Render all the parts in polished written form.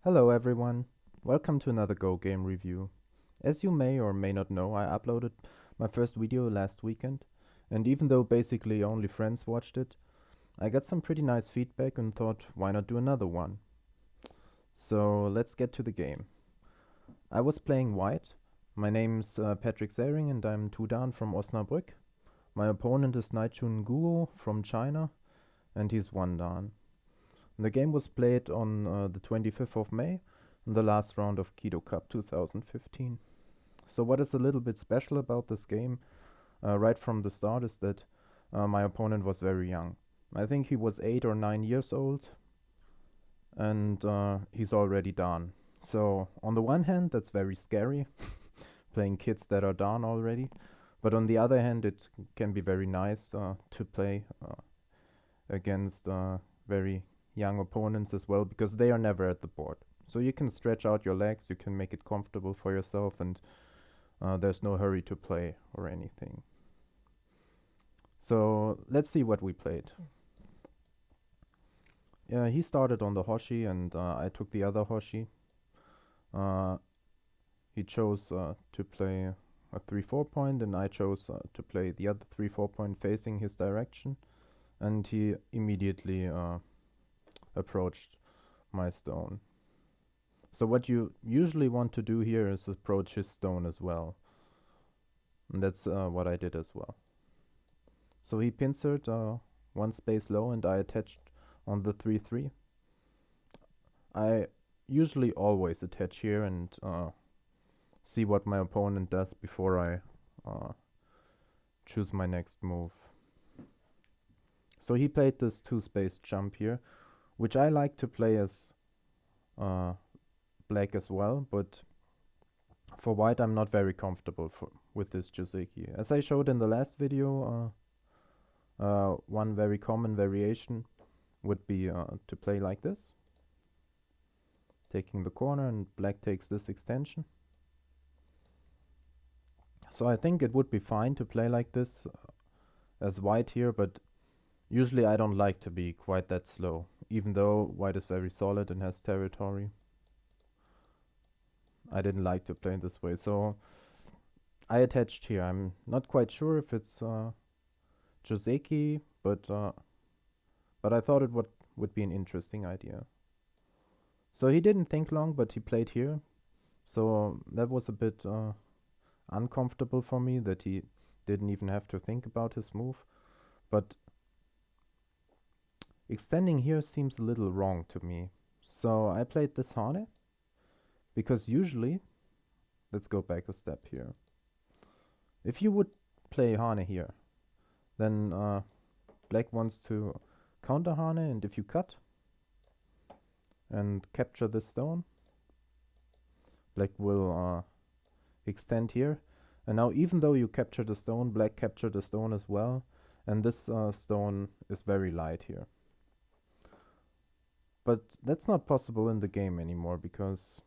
Hello everyone, welcome to another Go game review. As you may or may not know, I uploaded my first video last weekend, and even though basically only friends watched it, I got some pretty nice feedback and thought why not do another one. So let's get to the game. I was playing white. My name's Patrick Saering and I'm 2 down from Osnabrück. My opponent is Naichun from China and he's 1 down. The game was played on the 25th of May, in the last round of KidoCup 2015. So what is a little bit special about this game right from the start is that my opponent was very young. I think he was 8 or 9 years old and he's already done. So on the one hand that's very scary, playing kids that are done already, but on the other hand it can be very nice to play against very young opponents as well, because they are never at the board. So you can stretch out your legs, you can make it comfortable for yourself, and there's no hurry to play or anything. So let's see what we played. He started on the Hoshi and I took the other Hoshi. He chose to play a 3-4 point and I chose to play the other 3-4 point facing his direction, and he immediately approached my stone. So what you usually want to do here is approach his stone as well. And that's what I did as well. So he pincered 1 space low and I attached on the 3-3. I usually always attach here and see what my opponent does before I choose my next move. So he played this 2 space jump here, which I like to play as black as well, but for white I'm not very comfortable with this Joseki. As I showed in the last video, one very common variation would be to play like this, taking the corner, and black takes this extension. So I think it would be fine to play like this as white here, but usually I don't like to be quite that slow, even though white is very solid and has territory. I didn't like to play this way, so I attached here. I'm not quite sure if it's Joseki, but I thought it would be an interesting idea. So he didn't think long, but he played here. So that was a bit uncomfortable for me, that he didn't even have to think about his move. But extending here seems a little wrong to me. So I played this Hane, because usually, let's go back a step here. If you would play Hane here, then black wants to counter Hane, and if you cut and capture this stone, black will extend here. And now even though you capture the stone, black captured the stone as well, and this stone is very light here. But that's not possible in the game anymore, because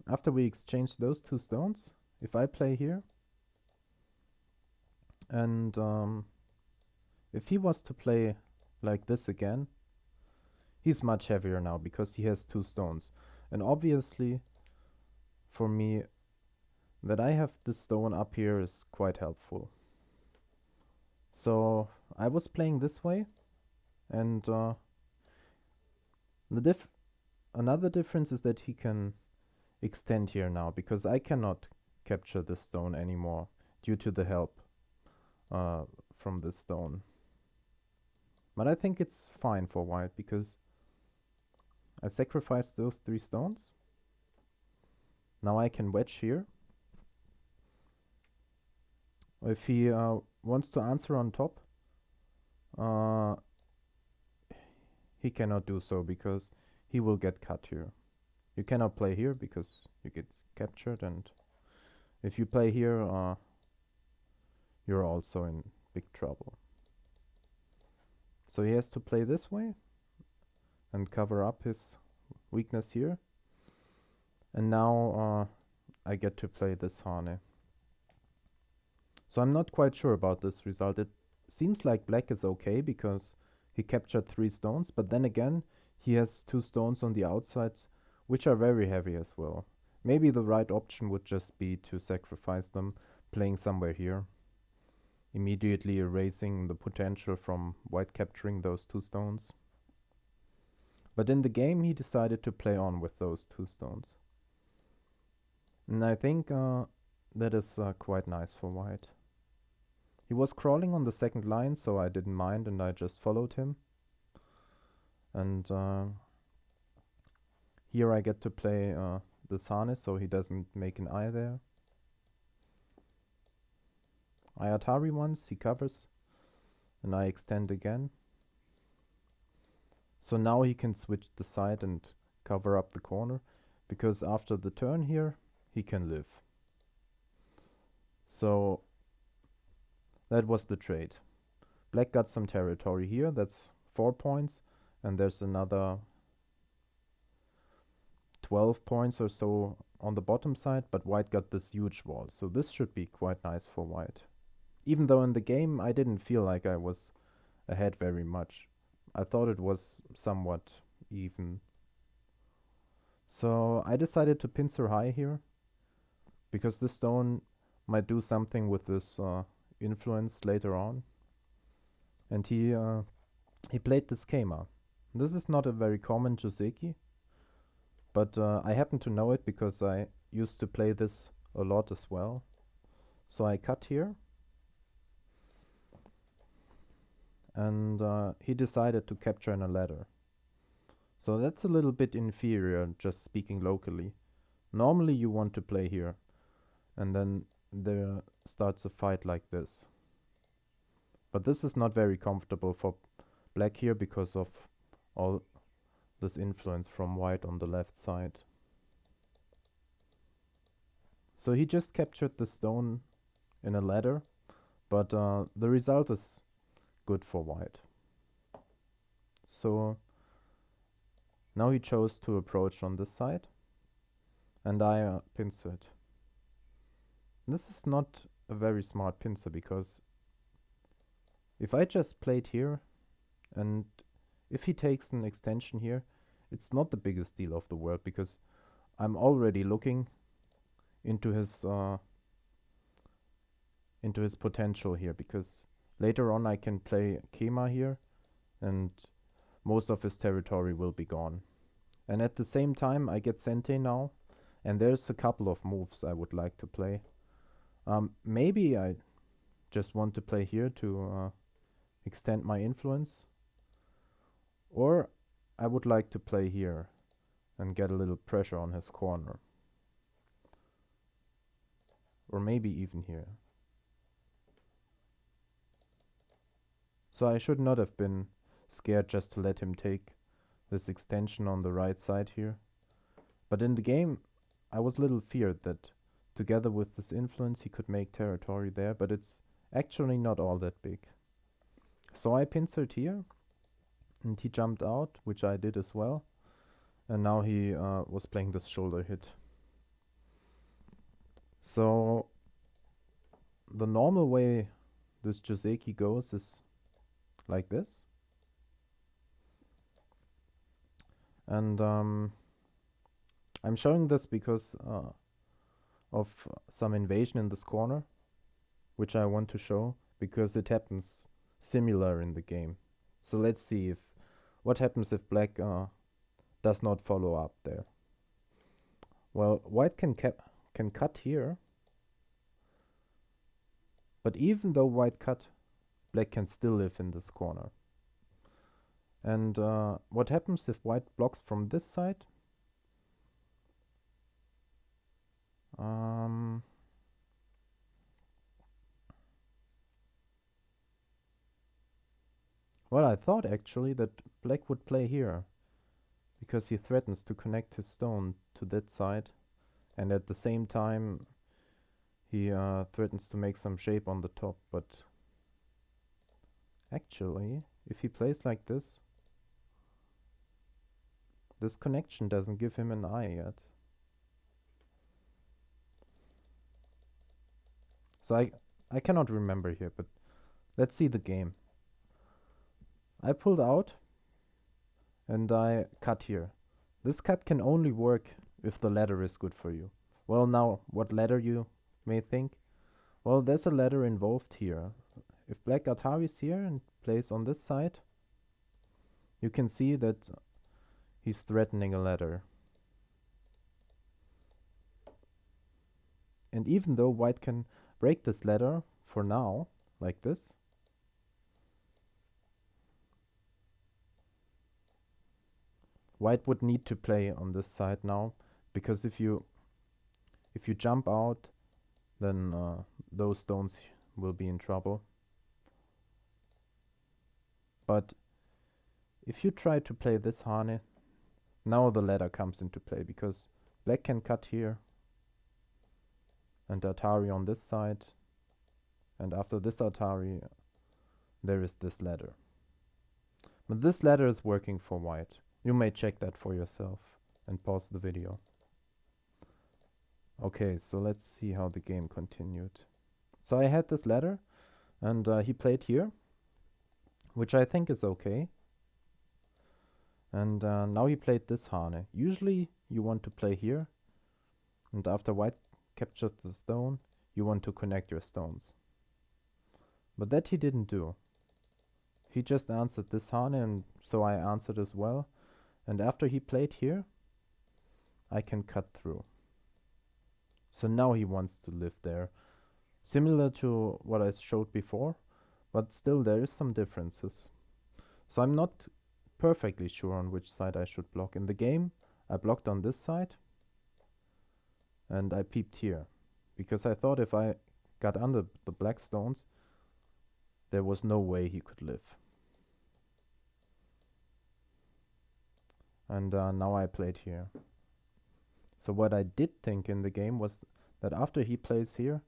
after we exchange those 2 stones, if I play here, and if he was to play like this again, he's much heavier now because he has 2 stones. And obviously for me, that I have this stone up here is quite helpful. So I was playing this way, and another difference is that he can extend here now, because I cannot capture this stone anymore due to the help from this stone. But I think it's fine for white, because I sacrificed those 3 stones. Now I can wedge here. If he wants to answer on top, he cannot do so, because he will get cut here. You cannot play here because you get captured, and if you play here, you're also in big trouble. So he has to play this way and cover up his weakness here. And now I get to play this Hane. So I'm not quite sure about this result. It seems like black is okay because he captured 3 stones, but then again he has two stones on the outside, which are very heavy as well. Maybe the right option would just be to sacrifice them, playing somewhere here, immediately erasing the potential from white capturing those two stones. But in the game he decided to play on with those two stones. And I think that is quite nice for white. He was crawling on the second line, so I didn't mind and I just followed him. And here I get to play this harness so he doesn't make an eye there. I Atari once, he covers, and I extend again. So now he can switch the side and cover up the corner, because after the turn here, he can live. So that was the trade. Black got some territory here, that's 4 points, and there's another 12 points or so on the bottom side, but white got this huge wall, so this should be quite nice for white. Even though in the game I didn't feel like I was ahead very much. I thought it was somewhat even. So I decided to pincer high here, because this stone might do something with this influence later on. And he played this Kema. This is not a very common Joseki, but I happen to know it because I used to play this a lot as well. So I cut here. And he decided to capture in a ladder. So that's a little bit inferior, just speaking locally. Normally you want to play here, and then there starts a fight like this. But this is not very comfortable for black here because of all this influence from white on the left side. So he just captured the stone in a ladder, but the result is good for white. So now he chose to approach on this side, and I pincered. This is not a very smart pincer, because if I just played here, and if he takes an extension here, it's not the biggest deal of the world, because I'm already looking into his potential here, because later on I can play Kema here, and most of his territory will be gone. And at the same time I get Sente now, and there's a couple of moves I would like to play. Maybe I just want to play here to extend my influence, or I would like to play here and get a little pressure on his corner. Or maybe even here. So I should not have been scared just to let him take this extension on the right side here. But in the game I was a little feared that together with this influence he could make territory there, but it's actually not all that big. So I pincered here, and he jumped out, which I did as well, and now he was playing this shoulder hit. So the normal way this Joseki goes is like this. And I'm showing this because of some invasion in this corner, which I want to show because it happens similar in the game. So let's see what happens if black does not follow up there. Well, white can cut here, but even though white cut, black can still live in this corner. And what happens if white blocks from this side? Well, I thought actually that black would play here, because he threatens to connect his stone to that side, and at the same time he threatens to make some shape on the top. But actually, if he plays like this, this connection doesn't give him an eye yet. So I cannot remember here, but let's see the game. I pulled out, and I cut here. This cut can only work if the ladder is good for you. Well, now, what ladder you may think? Well, there's a ladder involved here. If black Ataris here and plays on this side, you can see that he's threatening a ladder. And even though white can break this ladder for now, like this, white would need to play on this side now, because if you jump out, then those stones will be in trouble. But if you try to play this Hane, now the ladder comes into play, because black can cut here and Atari on this side, and after this Atari there is this ladder. But this ladder is working for white. You may check that for yourself and pause the video. Okay, so let's see how the game continued. So I had this ladder, and he played here, which I think is okay. And now he played this Hane. Usually you want to play here, and after white captures the stone, you want to connect your stones. But that he didn't do. He just answered this Hane, and so I answered as well. And after he played here, I can cut through. So now he wants to live there. Similar to what I showed before, but still there is some differences. So I'm not perfectly sure on which side I should block. In the game, I blocked on this side, and I peeped here, because I thought if I got under the black stones, there was no way he could live. And now I played here. So what I did think in the game was that after he plays here,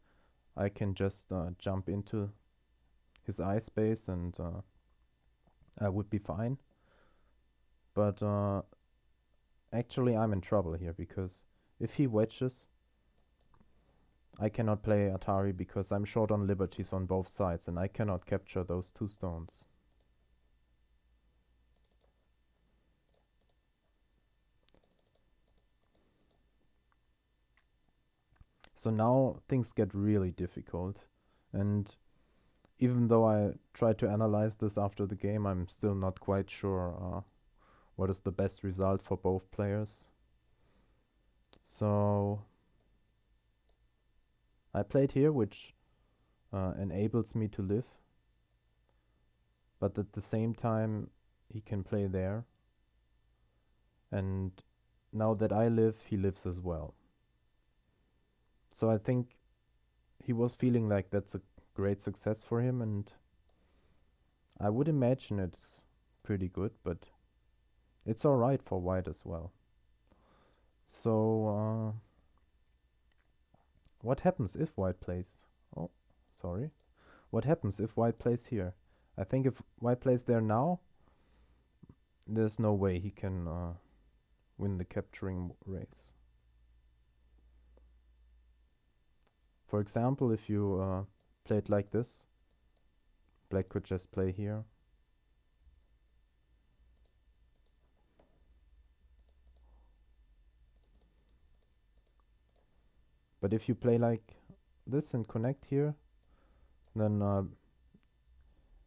I can just jump into his eye space and I would be fine. But actually I'm in trouble here, because if he wedges, I cannot play Atari because I'm short on liberties on both sides and I cannot capture those two stones. So now things get really difficult, and even though I tried to analyze this after the game, I'm still not quite sure what is the best result for both players. So I played here, which enables me to live, but at the same time he can play there, and now that I live, he lives as well. So I think he was feeling like that's a great success for him, and I would imagine it's pretty good, but it's alright for white as well. So what happens if white plays? Oh, sorry. What happens if white plays here? I think if white plays there now, there's no way he can win the capturing race. For example, if you played like this, black could just play here. But if you play like this and connect here, then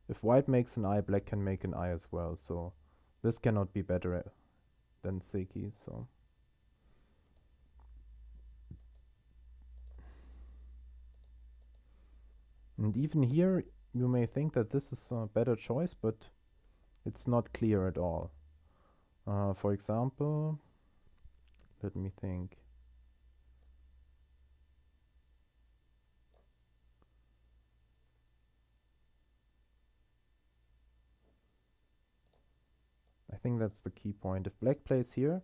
if white makes an eye, black can make an eye as well. So this cannot be better than Seiki. So and even here, you may think that this is a better choice, but it's not clear at all. For example, let me think. I think that's the key point. If black plays here,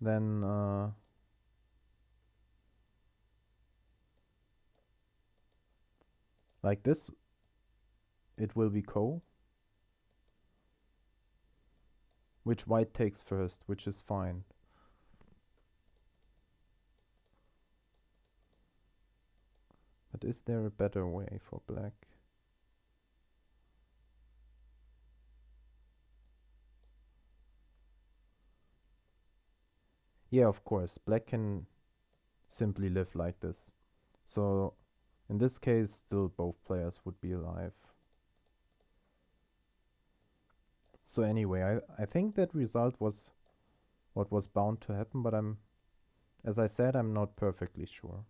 then like this, it will be ko, which white takes first, which is fine. But is there a better way for black? Yeah, of course, black can simply live like this. So in this case, still both players would be alive. So anyway, I think that result was what was bound to happen, but as I said, I'm not perfectly sure.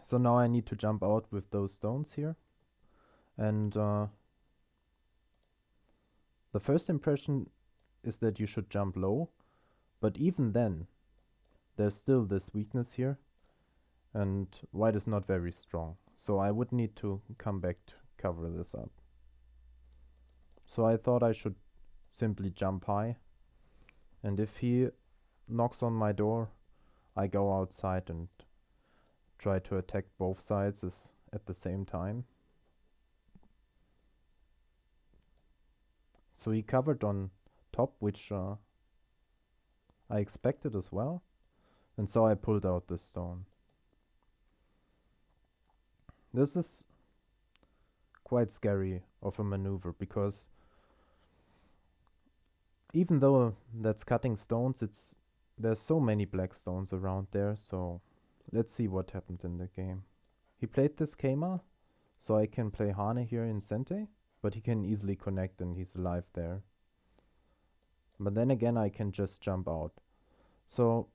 So now I need to jump out with those stones here. And the first impression is that you should jump low, but even then, there's still this weakness here, and white is not very strong. So I would need to come back to cover this up. So I thought I should simply jump high, and if he knocks on my door, I go outside and try to attack both sides at the same time. So he covered on top, which I expected as well, and so I pulled out the stone. This is quite scary of a maneuver, because even though that's cutting stones, there's so many black stones around there, so let's see what happened in the game. He played this Keima, so I can play Hane here in Sente, but he can easily connect and he's alive there. But then again, I can just jump out. So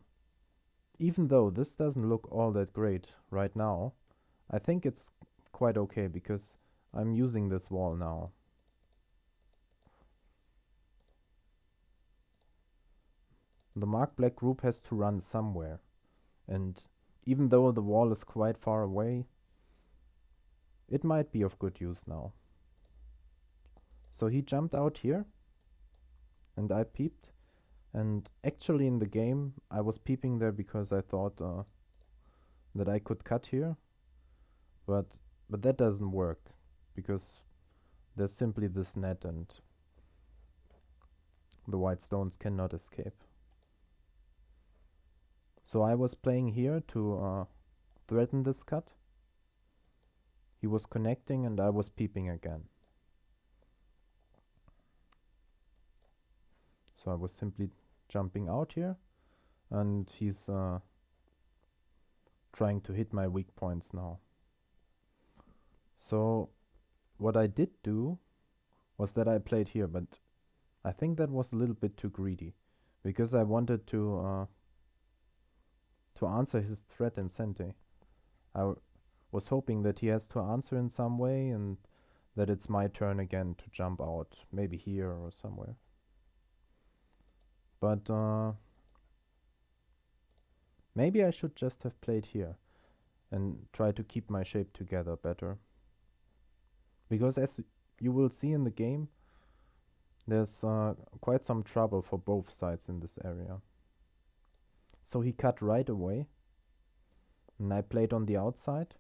even though this doesn't look all that great right now, I think it's quite okay because I'm using this wall now. The Mark Black group has to run somewhere, and even though the wall is quite far away, it might be of good use now. So he jumped out here, and I peeped, and actually in the game I was peeping there because I thought that I could cut here, but that doesn't work because there's simply this net and the white stones cannot escape. So I was playing here to threaten this cut. He was connecting and I was peeping again. So I was simply jumping out here, and he's trying to hit my weak points now. So what I did do was that I played here, but I think that was a little bit too greedy, because I wanted to answer his threat in Sente. I was hoping that he has to answer in some way and that it's my turn again to jump out, maybe here or somewhere. But maybe I should just have played here and try to keep my shape together better. Because as you will see in the game, there's quite some trouble for both sides in this area. So he cut right away, and I played on the outside.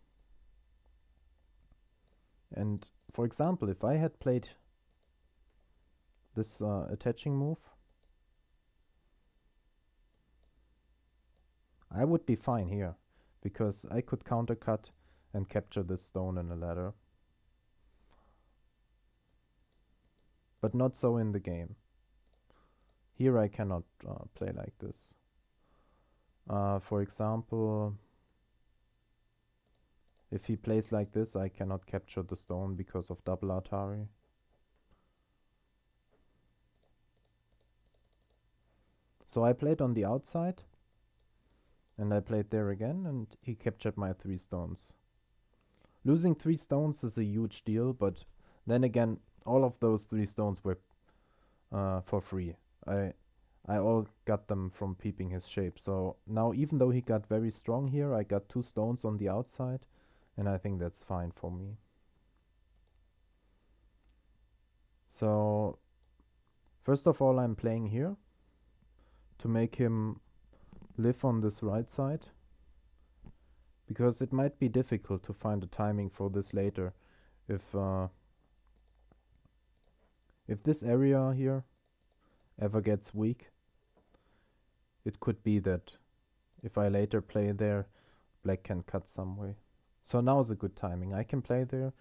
And for example, if I had played this attaching move, I would be fine here, because I could countercut and capture this stone in a ladder. But not so in the game. Here I cannot play like this. For example, if he plays like this, I cannot capture the stone because of double Atari. So I played on the outside, and I played there again, and he captured my 3 stones. Losing 3 stones is a huge deal, but then again, all of those 3 stones were for free. I all got them from peeping his shape. So now, even though he got very strong here, I got 2 stones on the outside, and I think that's fine for me. So first of all, I'm playing here to make him live on this right side, because it might be difficult to find a timing for this later if this area here ever gets weak. It could be that if I later play there, black can cut some way. So now is a good timing. I can play there,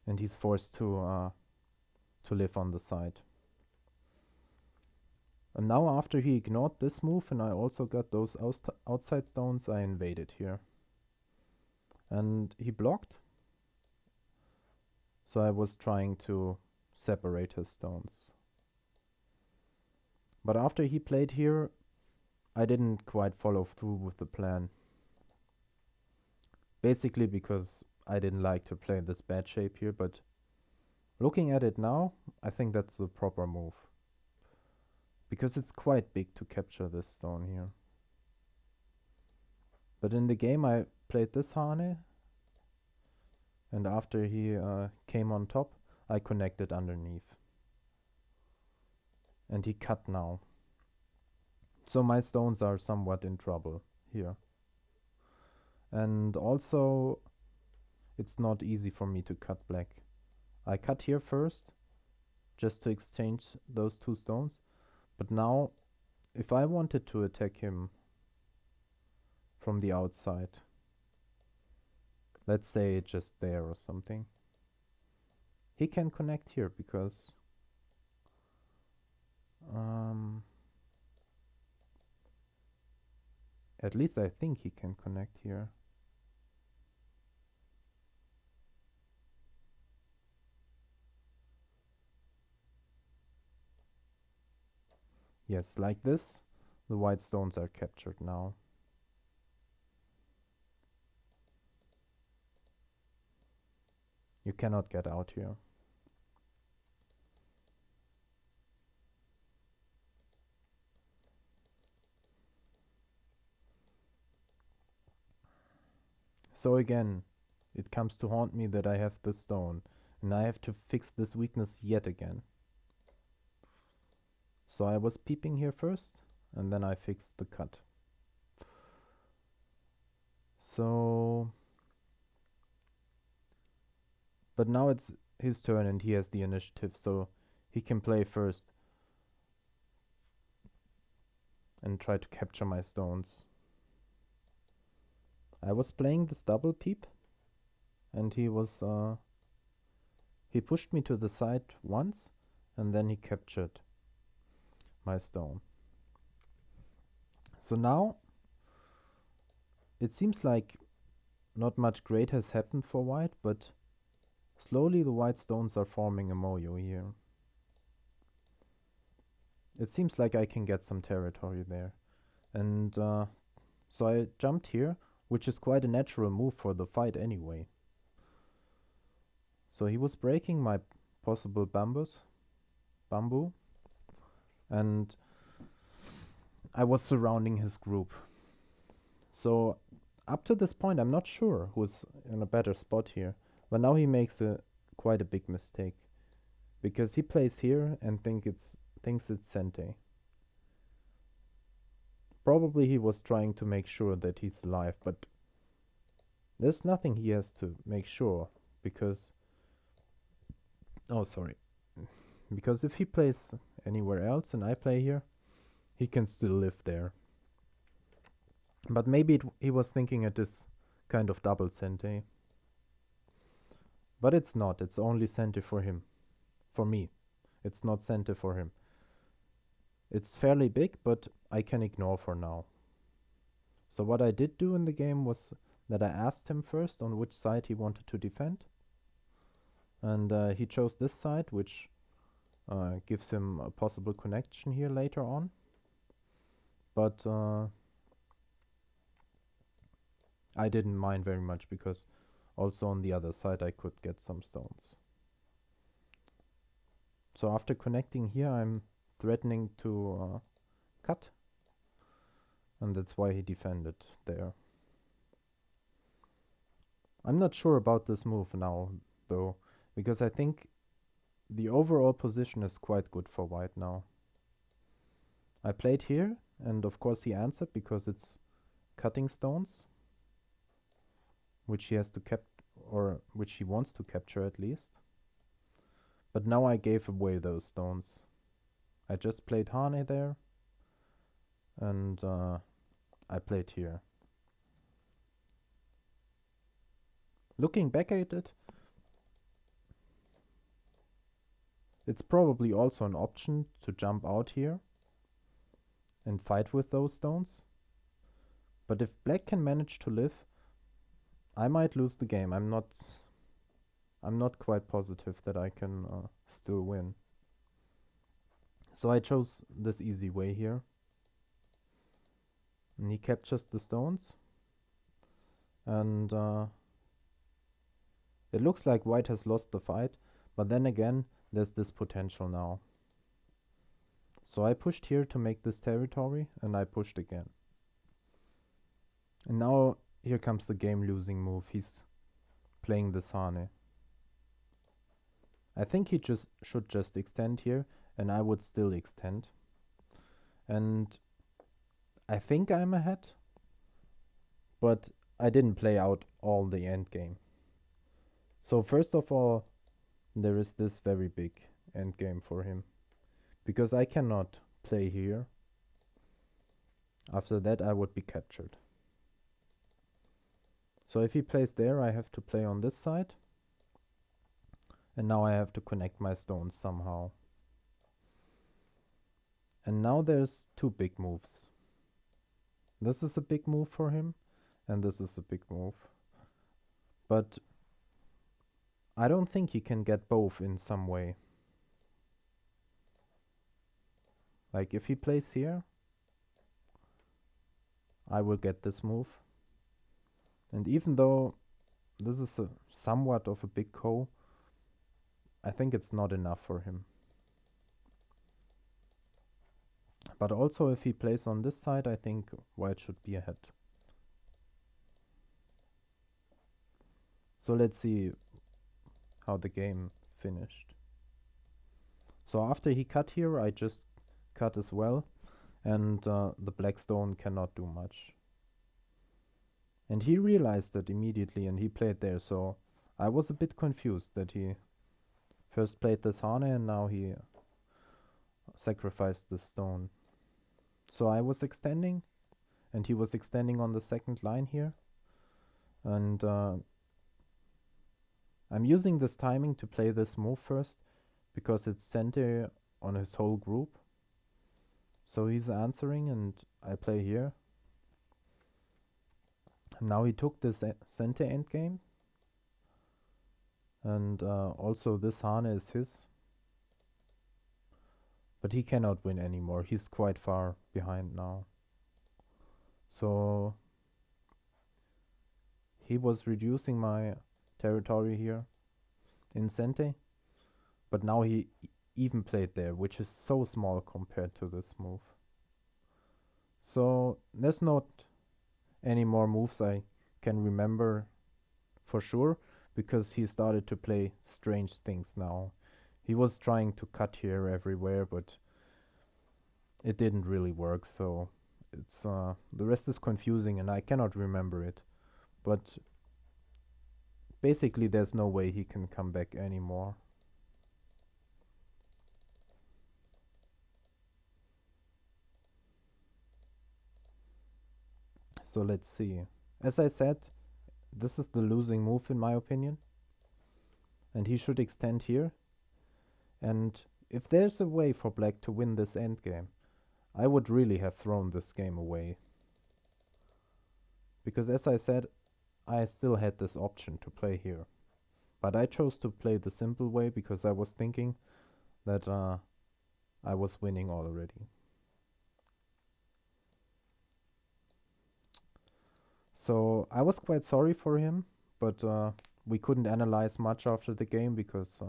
and he's forced to live on the side. And now after he ignored this move and I also got those outside stones, I invaded here. And he blocked. So I was trying to separate his stones. But after he played here, I didn't quite follow through with the plan. Basically because I didn't like to play this bad shape here, but looking at it now, I think that's the proper move. Because it's quite big to capture this stone here. But in the game I played this Hane, and after he came on top, I connected underneath. And he cut now. So my stones are somewhat in trouble here. And also, it's not easy for me to cut black. I cut here first, just to exchange those two stones. But now, if I wanted to attack him from the outside, let's say just there or something, he can connect here because at least I think he can connect here. Yes, like this, the white stones are captured now. You cannot get out here. So again, it comes to haunt me that I have the stone, and I have to fix this weakness yet again. So I was peeping here first, and then I fixed the cut. So... But now it's his turn and he has the initiative, so he can play first and try to capture my stones. I was playing this double peep, and he was he pushed me to the side once, and then he captured my stone. So now it seems like not much great has happened for white, but slowly the white stones are forming a moyo here. It seems like I can get some territory there. And so I jumped here, which is quite a natural move for the fight anyway. So he was breaking my possible bamboo, and I was surrounding his group. So up to this point I'm not sure who's in a better spot here, but now he makes quite a big mistake, because he plays here and thinks it's Sente. Probably he was trying to make sure that he's alive, but there's nothing he has to make sure, because... Oh, sorry. Because if he plays anywhere else and I play here, he can still live there. But maybe he was thinking it is kind of double Sente. But it's not. It's only Sente for him. For me. It's not Sente for him. It's fairly big, but I can ignore for now. So what I did do in the game was that I asked him first on which side he wanted to defend. And he chose this side, which gives him a possible connection here later on. But I didn't mind very much, because also on the other side I could get some stones. So after connecting here, I'm threatening to cut, and that's why he defended there. I'm not sure about this move now though, because I think the overall position is quite good for white now. I played here, and of course he answered because it's cutting stones, which he has to or which he wants to capture at least. But now I gave away those stones. I just played Hane there, and I played here. Looking back at it, it's probably also an option to jump out here and fight with those stones. But if black can manage to live, I might lose the game. I'm not quite positive that I can still win. So I chose this easy way here. And he captures the stones. And it looks like white has lost the fight, but then again, there's this potential now. So I pushed here to make this territory, and I pushed again. And now here comes the game-losing move. He's playing this Hane. I think he should just extend here, and I would still extend. And I think I'm ahead, but I didn't play out all the endgame. So first of all, there is this very big endgame for him, because I cannot play here. After that I would be captured. So if he plays there, I have to play on this side. And now I have to connect my stones somehow. And now there's two big moves. This is a big move for him, and this is a big move. But I don't think he can get both in some way. Like if he plays here, I will get this move. And even though this is somewhat of a big ko, I think it's not enough for him. But also if he plays on this side, I think white should be ahead. So let's see how the game finished. So after he cut here, I just cut as well, and the black stone cannot do much. And he realized it immediately, and he played there, so I was a bit confused that he first played this Hane and now he sacrificed the stone. So I was extending, and he was extending on the second line here. And I'm using this timing to play this move first, because it's center on his whole group. So he's answering, and I play here. Now he took this center endgame, and also this Hane is his. But he cannot win anymore. He's quite far behind now. So he was reducing my territory here in center, but now he even played there, which is so small compared to this move. So there's not any more moves I can remember for sure, because he started to play strange things now. He was trying to cut here everywhere, but it didn't really work, so it's the rest is confusing and I cannot remember it. But basically there's no way he can come back anymore. So let's see. As I said, this is the losing move in my opinion, and he should extend here. And if there's a way for black to win this endgame, I would really have thrown this game away. Because as I said, I still had this option to play here. But I chose to play the simple way because I was thinking that I was winning already. So I was quite sorry for him, but we couldn't analyze much after the game because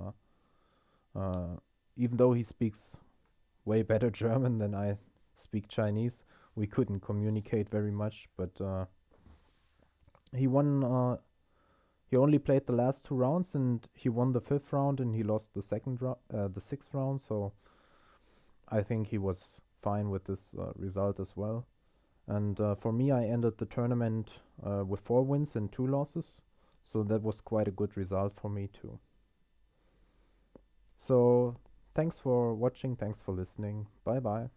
even though he speaks way better German than I speak Chinese, we couldn't communicate very much. But he won. He only played the last 2 rounds, and he won the 5th round, and he lost the the 6th round. So I think he was fine with this result as well. And for me, I ended the tournament with 4 wins and 2 losses. So that was quite a good result for me too. So thanks for watching, thanks for listening. Bye bye.